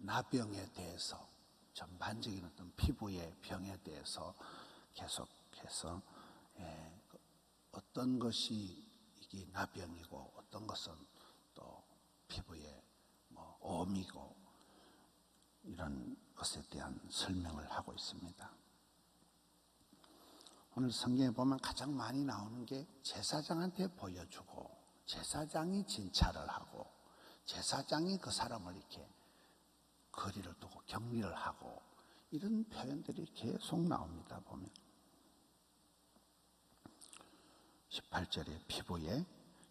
나병에 대해서 전반적인 어떤 피부의 병에 대해서 계속해서 어떤 것이 이게 나병이고 어떤 것은 또 피부의 오미고 이런 것에 대한 설명을 하고 있습니다. 오늘 성경에 보면 가장 많이 나오는 게 제사장한테 보여주고 제사장이 진찰을 하고 제사장이 그 사람을 이렇게 거리를 두고 격리를 하고 이런 표현들이 계속 나옵니다. 보면 18절에 피부에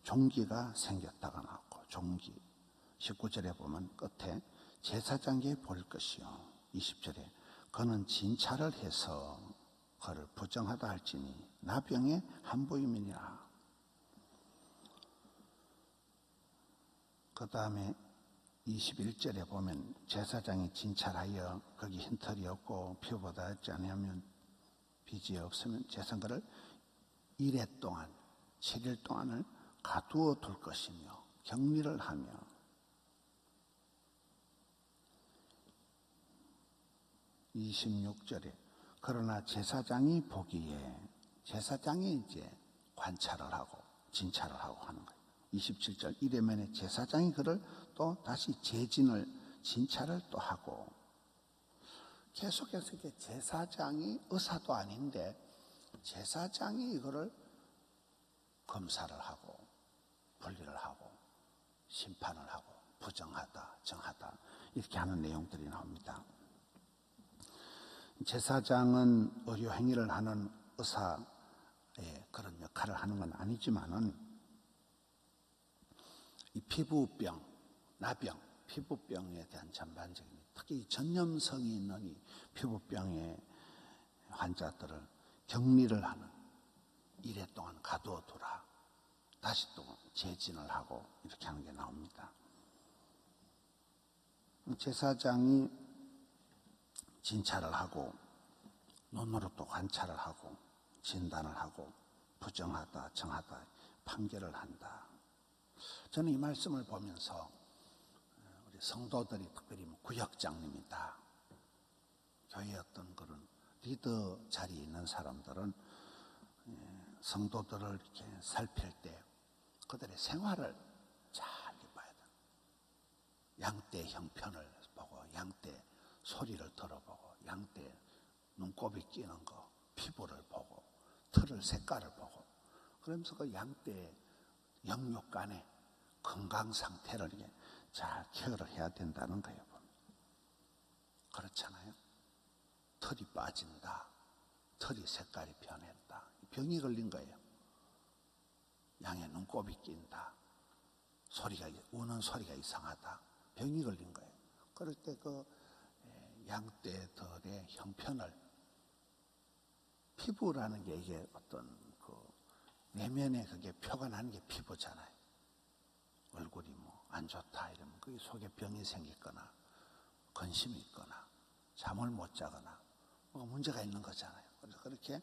종기가 생겼다가 나오고 종기, 19절에 보면 끝에 제사장에게 볼 것이요, 20절에 그는 진찰을 해서 그를 부정하다 할지니 나병의 한부임이니라. 그 다음에 21절에 보면 제사장이 진찰하여 거기 흰털이 없고 피부보다 낫지 않으면 빚이 없으면 제사장을 1회 동안 7일 동안을 가두어 둘 것이며 격리를 하며, (26절에) 그러나 제사장이 보기에, 제사장이 이제 관찰을 하고 진찰을 하고 하는 거예요. 27절 이르면에 제사장이 그를 또 다시 재진을 진찰을 또 하고, 계속해서 이게 제사장이 의사도 아닌데 제사장이 이거를 검사를 하고 분리를 하고 심판을 하고 부정하다 정하다 이렇게 하는 내용들이 나옵니다. 제사장은 의료 행위를 하는 의사의 그런 역할을 하는 건 아니지만은 이 피부병, 나병, 피부병에 대한 전반적인, 특히 전염성이 있는 이 피부병의 환자들을 격리를 하는, 1회 동안 가두어 두라, 다시 또 재진을 하고 이렇게 하는 게 나옵니다. 제사장이 진찰을 하고 눈으로 또 관찰을 하고 진단을 하고 부정하다 정하다 판결을 한다. 저는 이 말씀을 보면서 우리 성도들이, 특별히 구역장님이다, 교회 어떤 그런 리더 자리에 있는 사람들은 성도들을 이렇게 살필 때 그들의 생활을 잘 봐야 돼요. 양떼 형편을 보고 양떼 소리를 들어보고 양떼 눈곱이 끼는 거, 피부를 보고 털을 색깔을 보고, 그러면서 그 양떼 영육간의 건강 상태를 이게 잘 케어를 해야 된다는 거예요. 그렇잖아요. 털이 빠진다, 털이 색깔이 변했다, 병이 걸린 거예요. 양의 눈곱이 낀다, 소리가, 우는 소리가 이상하다, 병이 걸린 거예요. 그럴 때 그 양떼들의 형편을, 피부라는 게 이게 어떤 그 내면에 그게 표가 나는 게 피부잖아요. 얼굴이 안 좋다 이러면 그게 속에 병이 생기거나 근심이 있거나 잠을 못 자거나 문제가 있는 거잖아요. 그래서 그렇게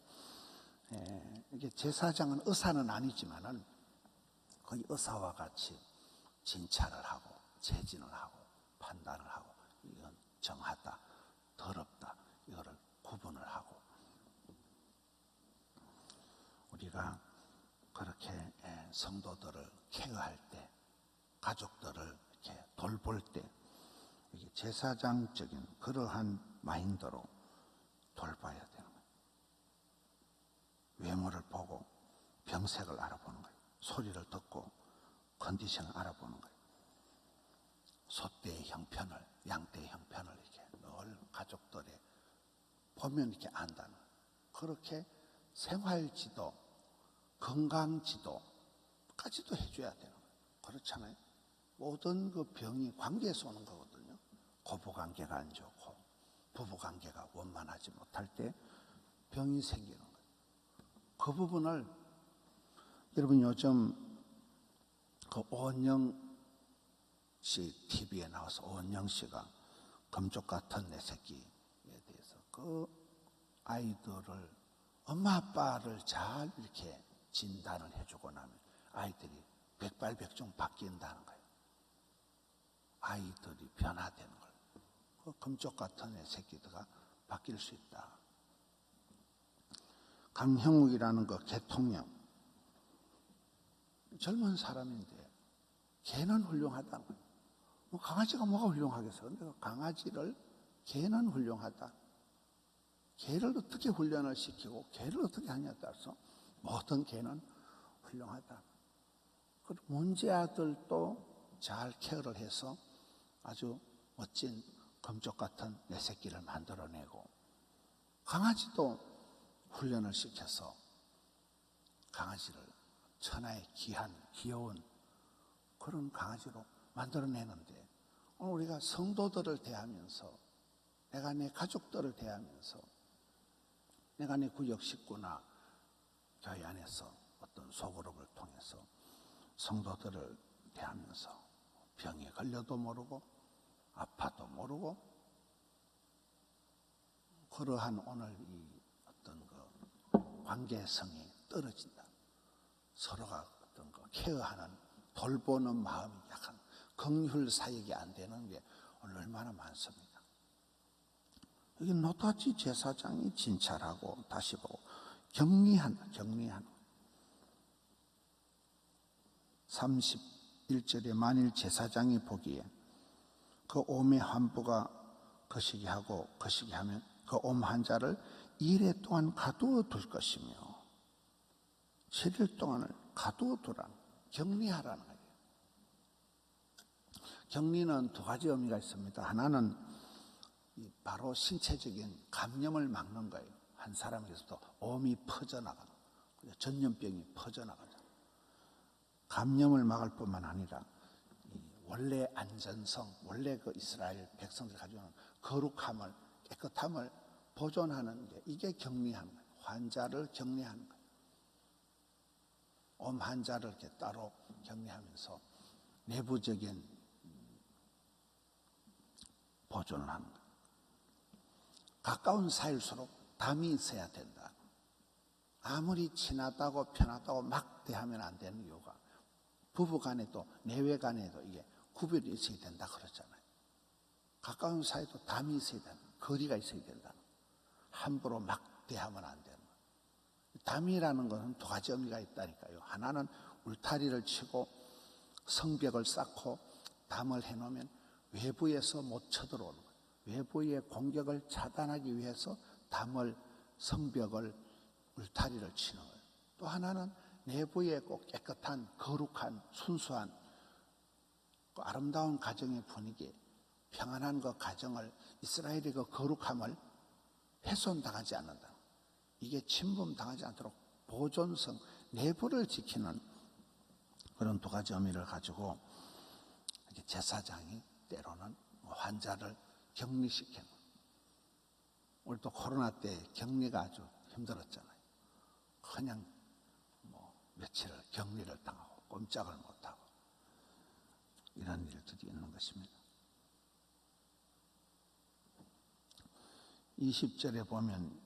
이게 제사장은 의사는 아니지만은 거의 의사와 같이 진찰을 하고 재진을 하고 판단을 하고, 이건 정하다, 더럽다, 이거를 구분을 하고, 우리가 그렇게 성도들을 케어할 때, 가족들을 이렇게 돌볼 때 이게 제사장적인 그러한 마인드로 돌봐야 되는 거예요. 외모를 보고 병색을 알아보는 거예요. 소리를 듣고 컨디션을 알아보는 거예요. 소떼의 형편을, 양떼의 형편을 이렇게 늘 가족들의 보면 이렇게 안다는 거예요. 그렇게 생활지도, 건강지도까지도 해줘야 되는 거예요. 그렇잖아요. 모든 그 병이 관계에서 오는 거거든요. 고부관계가 안 좋고 부부관계가 원만하지 못할 때 병이 생기는 거예요. 그 부분을, 여러분 요즘 그 오은영 씨 TV에 나와서 오은영 씨가 금쪽 같은 내 새끼에 대해서 그 아이들을, 엄마 아빠를 잘 이렇게 진단을 해주고 나면 아이들이 백발백중 바뀐다는 거예요. 아이들이 변화되는 걸 그 금쪽 같은 애 새끼들가 바뀔 수 있다. 강형욱이라는 그 대통령, 젊은 사람인데 개는 훌륭하다. 뭐 강아지가 뭐가 훌륭하겠어? 근데 그 강아지를 개는 훌륭하다. 개를 어떻게 훈련을 시키고 개를 어떻게 하냐에 따라서 모든 개는 훌륭하다. 그 문제아들도 잘 케어를 해서 아주 멋진 금쪽 같은 내 새끼를 만들어내고, 강아지도 훈련을 시켜서 강아지를 천하의 귀한 귀여운 그런 강아지로 만들어내는데, 오늘 우리가 성도들을 대하면서, 내가 내 가족들을 대하면서, 내가 내 구역 식구나 교회 안에서 어떤 소그룹을 통해서 성도들을 대하면서 병에 걸려도 모르고 아파도 모르고, 그러한 오늘 이 어떤 그 관계성이 떨어진다. 서로가 어떤 그 케어하는, 돌보는 마음이 약간 긍휼 사역이 안 되는 게 오늘 얼마나 많습니까? 여기 노타치 제사장이 진찰하고 다시 보고 격리한다. 31절에 만일 제사장이 보기에 그 옴의 환부가 거시기 하고 거시기 하면 그 옴 환자를 2일 동안 가두어 둘 것이며, 7일 동안을 가두어 두라는, 격리하라는 거예요. 격리는 두 가지 의미가 있습니다. 하나는 바로 신체적인 감염을 막는 거예요. 한 사람에게서도 옴이 퍼져나가는 거예요. 전염병이 퍼져나가잖아요. 감염을 막을 뿐만 아니라 원래 안전성, 원래 그 이스라엘 백성들이 가지고 있는 거룩함을, 깨끗함을 보존하는 게, 이게 격리하는 거예요. 환자를 격리하는 거예요. 옴 환자를 이렇게 따로 격리하면서 내부적인 보존을 하는 거예요. 가까운 사이일수록 담이 있어야 된다. 아무리 친하다고 편하다고 막 대하면 안 되는 이유가, 부부 간에도 내외 간에도 이게 구별이 있어야 된다 그러잖아요. 가까운 사이도 담이 있어야 된다. 거리가 있어야 된다. 함부로 막 대하면 안 되는 거예요. 담이라는 것은 두 가지 의미가 있다니까요. 하나는 울타리를 치고 성벽을 쌓고 담을 해놓으면 외부에서 못 쳐들어오는 거예요. 외부의 공격을 차단하기 위해서 담을, 성벽을, 울타리를 치는 거예요. 또 하나는 내부에 꼭 깨끗한, 거룩한, 순수한 그 아름다운 가정의 분위기, 평안한 그 가정을, 이스라엘의 그 거룩함을 훼손당하지 않는다. 이게 침범당하지 않도록 보존성, 내부를 지키는 그런 두 가지 의미를 가지고 제사장이 때로는 환자를 격리시키는, 우리도 코로나 때 격리가 아주 힘들었잖아요. 그냥 며칠을 격리를 당하고 꼼짝을 못하고 이런 일들이 있는 것입니다. 20절에 보면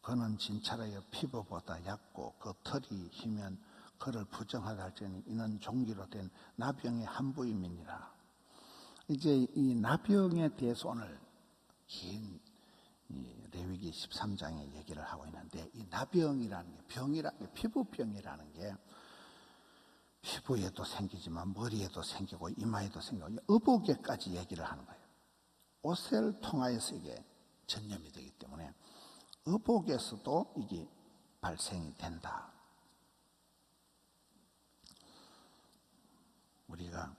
그는 진찰하여 피부보다 얇고 그 털이 희면 그를 부정하다 할지니 이는 종기로 된 나병의 한 부임이니라. 이제 이 나병에 대해서 오늘 긴 레위기 13장에 얘기를 하고 있는데, 이 나병이라는 게, 병이라는 게, 피부병이라는 게 피부에도 생기지만 머리에도 생기고 이마에도 생기고 의복에까지 얘기를 하는 거예요. 옷을 통하여서 이게 전염이 되기 때문에 의복에서도 이게 발생이 된다. 우리가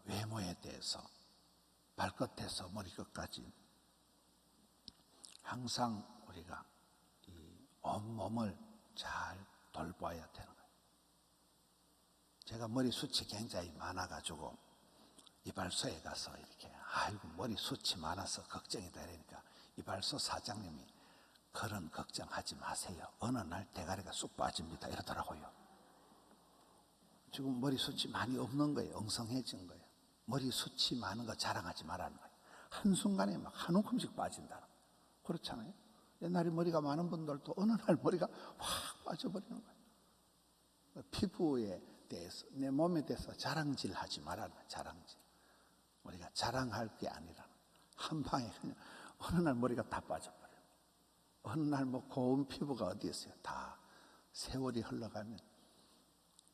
외모에 대해서 발끝에서 머리끝까지 항상 우리가 이 온몸을 잘 돌봐야 되는 거예요. 제가 머리숱이 굉장히 많아가지고 이발소에 가서 이렇게 아이고 머리숱이 많아서 걱정이다 이러니까 이발소 사장님이 그런 걱정하지 마세요. 어느 날 대가리가 쑥 빠집니다 이러더라고요. 지금 머리숱이 많이 없는 거예요. 엉성해진 거예요. 머리숱이 많은 거 자랑하지 말라는 거예요. 한순간에 막 한 움큼씩 빠진다는 거예요. 그렇잖아요. 옛날에 머리가 많은 분들도 어느 날 머리가 확 빠져버리는 거예요. 피부에 대해서, 내 몸에 대해서 자랑질 하지 말라는 거예요. 자랑질. 우리가 자랑할 게 아니라 한 방에 그냥 어느 날 머리가 다 빠져버려요. 어느 날 뭐 고운 피부가 어디 있어요. 다 세월이 흘러가면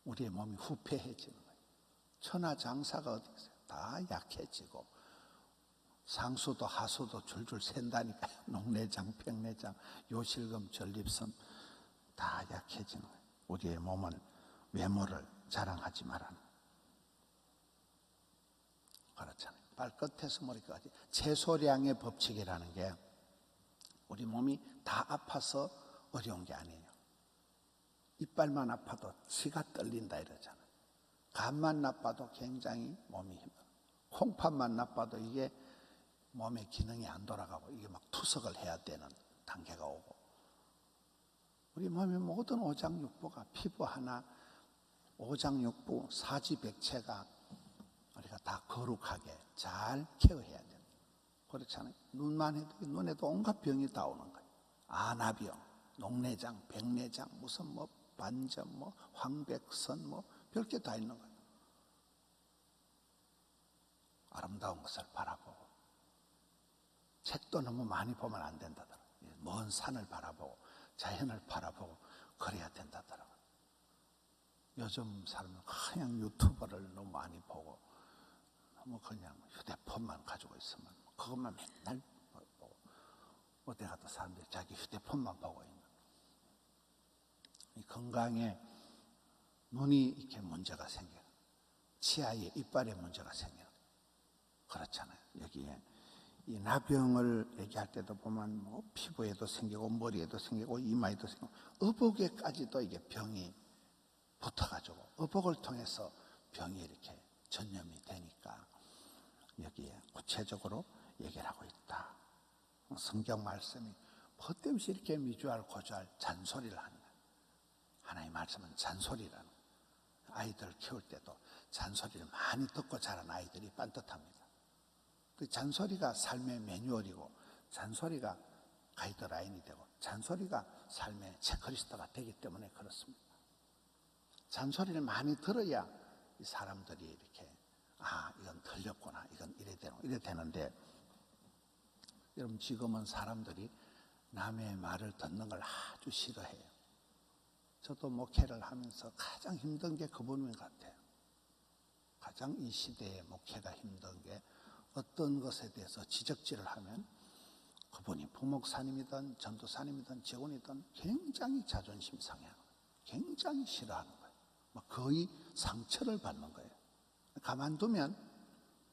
우리의 몸이 후패해지는 거예요. 천하장사가 어디 있어요. 다 약해지고 상수도 하수도 줄줄 샌다니까요. 녹내장, 백내장, 요실금, 전립선 다 약해지는 거예요. 우리의 몸은 외모를 자랑하지 말라는 거예요. 그렇잖아요. 발끝에서 머리까지 최소량의 법칙이라는 게 우리 몸이 다 아파서 어려운 게 아니에요. 이빨만 아파도 치가 떨린다 이러잖아요. 간만 나빠도 굉장히 몸이 힘들어요. 콩팥만 나빠도 이게 몸의 기능이 안 돌아가고 이게 막 투석을 해야 되는 단계가 오고, 우리 몸의 모든 오장육부가 피부 하나, 오장육부, 사지백체가 우리가 다 거룩하게 잘 케어해야 돼요. 그렇잖아요. 눈만 해도 눈에도 온갖 병이 다 오는 거예요. 안화병, 녹내장, 백내장, 무슨 뭐 반점, 뭐 황백선, 뭐 별게 다 있는 거예요. 아름다운 것을 바라보고, 책도 너무 많이 보면 안 된다더라고요. 먼 산을 바라보고 자연을 바라보고 그래야 된다더라고요. 요즘 사람은 그냥 유튜버를 너무 많이 보고 너무 그냥 휴대폰만 가지고 있으면 그것만 맨날 보고, 어디 가도 사람들이 자기 휴대폰만 보고 있는, 이 건강에 눈이 이렇게 문제가 생겨요. 치아에 이빨에 문제가 생겨요. 그렇잖아요. 여기에 이 나병을 얘기할 때도 보면 뭐 피부에도 생기고 머리에도 생기고 이마에도 생기고 어복에까지도 이게 병이 붙어가지고 어복을 통해서 병이 이렇게 전염이 되니까 여기에 구체적으로 얘기를 하고 있다. 성경 말씀이 헛되이 이렇게 미주알 고주알 잔소리를 하는 거예요. 하나님의 말씀은 잔소리라는 거예요. 아이들 키울 때도 잔소리를 많이 듣고 자란 아이들이 반듯합니다. 그 잔소리가 삶의 매뉴얼이고 잔소리가 가이드라인이 되고 잔소리가 삶의 체크리스트가 되기 때문에 그렇습니다. 잔소리를 많이 들어야 이 사람들이 이렇게 이건 틀렸구나, 이건 이래 되는데, 여러분 지금은 사람들이 남의 말을 듣는 걸 아주 싫어해요. 저도 목회를 하면서 가장 힘든 게 그 부분 같아요. 가장 이 시대의 목회가 힘든 게 어떤 것에 대해서 지적질을 하면 그분이 부목사님이든 전도사님이든 직원이든 굉장히 자존심 상해요. 굉장히 싫어하는 거예요. 거의 상처를 받는 거예요. 가만두면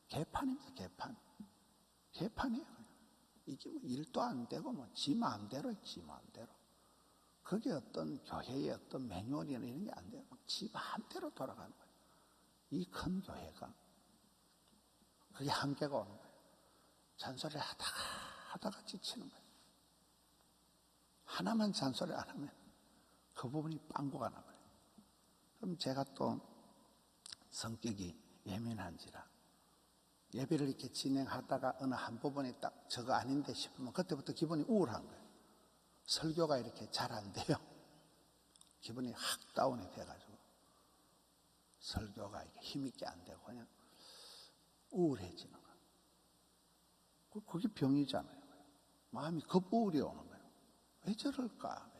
개판입니다. 개판이에요. 이게 뭐 일도 안 되고 뭐 지 마음대로. 그게 어떤 교회의 어떤 매뉴얼이나 이런 게 안 돼요. 지 마음대로 돌아가는 거예요. 이 큰 교회가 그게 한계가 오는 거예요. 잔소리를 하다가 지치는 거예요. 하나만 잔소리 안 하면 그 부분이 빵꾸가 나버려요. 그럼 제가 또 성격이 예민한지라 예배를 이렇게 진행하다가 어느 한 부분이 딱 저거 아닌데 싶으면 그때부터 기분이 우울한 거예요. 설교가 이렇게 잘 안 돼요. 기분이 확 다운이 돼가지고 설교가 이렇게 힘있게 안 되고 그냥 우울해지는 거예요. 그게 병이잖아요. 마음이 급우울이 오는 거예요. 왜 저럴까?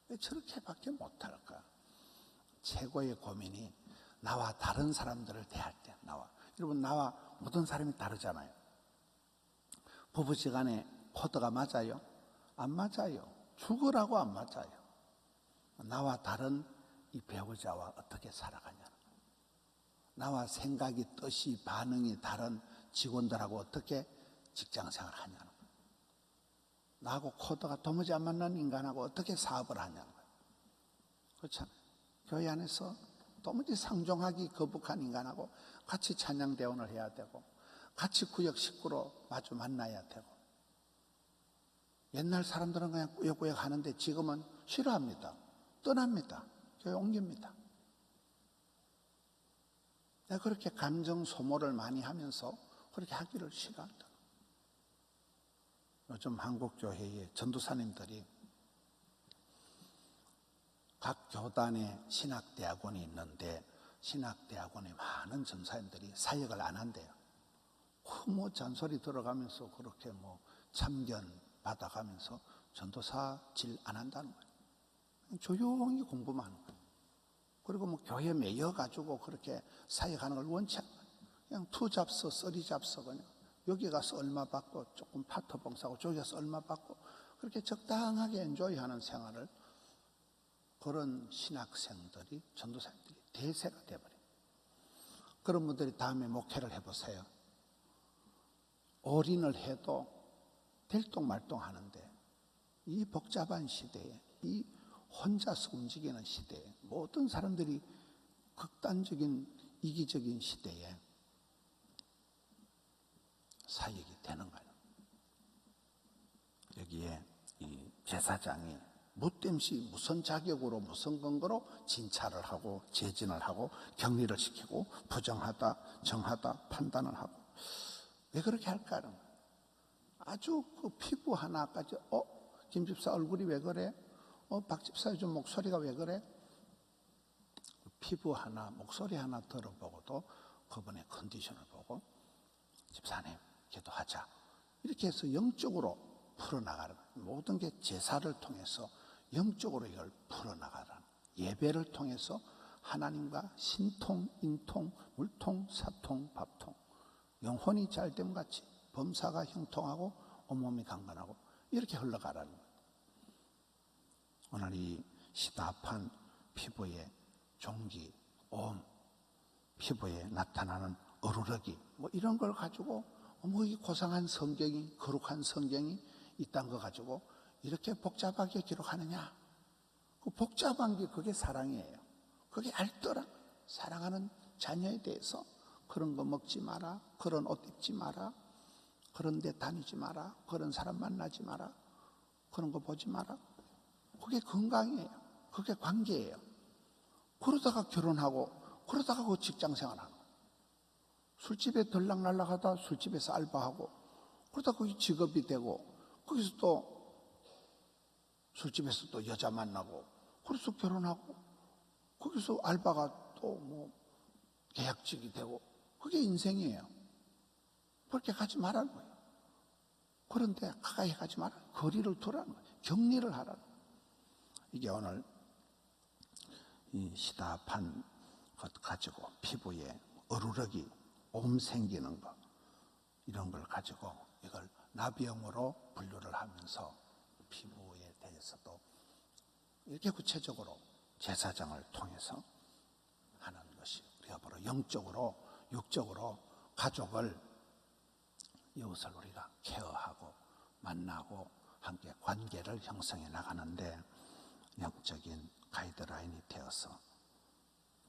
왜 저렇게밖에 못할까? 최고의 고민이 나와 다른 사람들을 대할 때, 여러분 나와 모든 사람이 다르잖아요. 부부지간에 코드가 맞아요? 안 맞아요. 죽으라고 안 맞아요. 나와 다른 이 배우자와 어떻게 살아가냐는 거예요. 나와 생각이, 뜻이, 반응이 다른 직원들하고 어떻게 직장생활을 하냐는 거예요. 나하고 코드가 도무지 안 맞는 인간하고 어떻게 사업을 하냐는 거예요. 그렇잖아요. 교회 안에서 도무지 상종하기 거북한 인간하고 같이 찬양대원을 해야 되고 같이 구역 식구로 마주 만나야 되고, 옛날 사람들은 그냥 꾸역꾸역 하는데 지금은 싫어합니다. 떠납니다. 교회 옮깁니다. 내가 그렇게 감정 소모를 많이 하면서 그렇게 하기를 싫어한다. 요즘 한국교회의 전도사님들이 각 교단에 신학대학원이 있는데 신학대학원에 많은 전사님들이 사역을 안 한대요. 뭐 잔소리 들어가면서 그렇게 뭐 참견 받아가면서 전도사 질 안 한다는 거예요. 조용히 공부만 하는 거예요. 그리고 뭐 교회 매여가지고 그렇게 사역하는 걸 원치 않아요. 그냥 투 잡서, 쓰리 잡서 그냥 여기 가서 얼마 받고 조금 파트 봉사하고 저기 가서 얼마 받고 그렇게 적당하게 엔조이하는 생활을 그런 신학생들이 전도사님들이 대세가 돼버려요. 그런 분들이 다음에 목회를 해보세요. 올인을 해도 될똥말똥 하는데 이 복잡한 시대에 이 혼자서 움직이는 시대에 모든 사람들이 극단적인 이기적인 시대에 사역이 되는 거예요. 여기에 이 제사장이 무땜시 무슨 자격으로 무슨 근거로 진찰을 하고 제진을 하고 격리를 시키고 부정하다 정하다 판단을 하고 왜 그렇게 할까는 아주 그 피부 하나까지 김 집사 얼굴이 왜 그래? 박 집사 요즘 목소리가 왜 그래? 피부 하나 목소리 하나 들어보고도 그분의 컨디션을 보고 집사님 기도하자 이렇게 해서 영적으로 풀어나가는 모든 게 제사를 통해서 영적으로 이걸 풀어나가라는 예배를 통해서 하나님과 신통, 인통, 물통, 사통, 밥통 영혼이 잘됨 같이 범사가 형통하고 온몸이 강건하고 이렇게 흘러가라는 거예요. 오늘 이 시다판 피부의 종기, 옴, 피부에 나타나는 어루러기 뭐 이런 걸 가지고 뭐 이 고상한 성경이 거룩한 성경이 있다는 거 가지고 이렇게 복잡하게 기록하느냐? 그 복잡한 게 그게 사랑이에요. 그게 알더라. 사랑하는 자녀에 대해서 그런 거 먹지 마라. 그런 옷 입지 마라. 그런 데 다니지 마라. 그런 사람 만나지 마라. 그런 거 보지 마라. 그게 건강이에요. 그게 관계예요. 그러다가 결혼하고 그러다가 그 직장 생활하는 거예요. 술집에 들락날락하다 술집에서 알바하고 그러다가 거기 직업이 되고 거기서 또 술집에서 또 여자 만나고 그래서 결혼하고 거기서 알바가 또 뭐 계약직이 되고 그게 인생이에요. 그렇게 가지 말라는 거예요. 그런데 가까이 가지 말라. 거리를 두라는 거예요. 격리를 하라는 거예요. 이게 오늘 이 시다판 것 가지고 피부에 어루러기, 옴 생기는 거 이런 걸 가지고 이걸 나비형으로 분류를 하면서 피부에 대해서도 이렇게 구체적으로 제사장을 통해서 하는 것이 우리가 바로 영적으로 육적으로 가족을 이웃을 우리가 케어하고 만나고 함께 관계를 형성해 나가는데 영적인 가이드라인이 되어서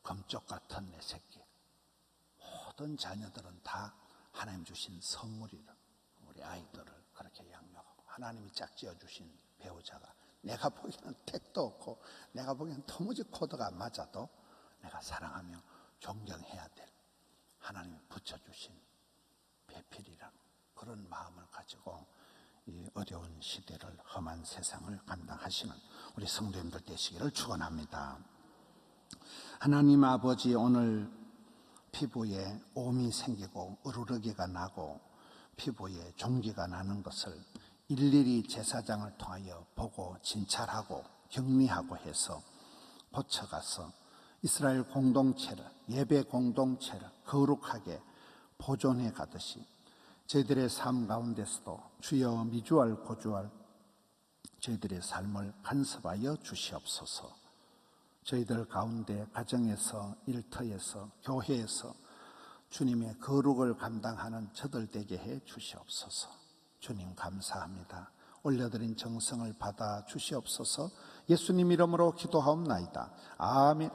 검쪽 같은 내 새끼 모든 자녀들은 다 하나님 주신 선물이라 우리 아이들을 그렇게 양육하고 하나님이 짝 지어주신 배우자가 내가 보기에는 택도 없고 내가 보기에는 도무지 코드가 안 맞아도 내가 사랑하며 존경해야 될 하나님이 붙여주신 배필이라는 그런 마음을 가지고 이 어려운 시대를 험한 세상을 감당하시는 우리 성도님들 되시기를 축원합니다. 하나님 아버지 오늘 피부에 옴이 생기고 어루러기가 나고 피부에 종기가 나는 것을 일일이 제사장을 통하여 보고 진찰하고 격리하고 해서 고쳐가서 이스라엘 공동체를 예배 공동체를 거룩하게 보존해 가듯이 저희들의 삶 가운데서도 주여 미주알 고주알 저희들의 삶을 간섭하여 주시옵소서. 저희들 가운데 가정에서 일터에서 교회에서 주님의 거룩을 감당하는 저들 되게 해 주시옵소서. 주님 감사합니다. 올려드린 정성을 받아 주시옵소서. 예수님 이름으로 기도하옵나이다. 아멘.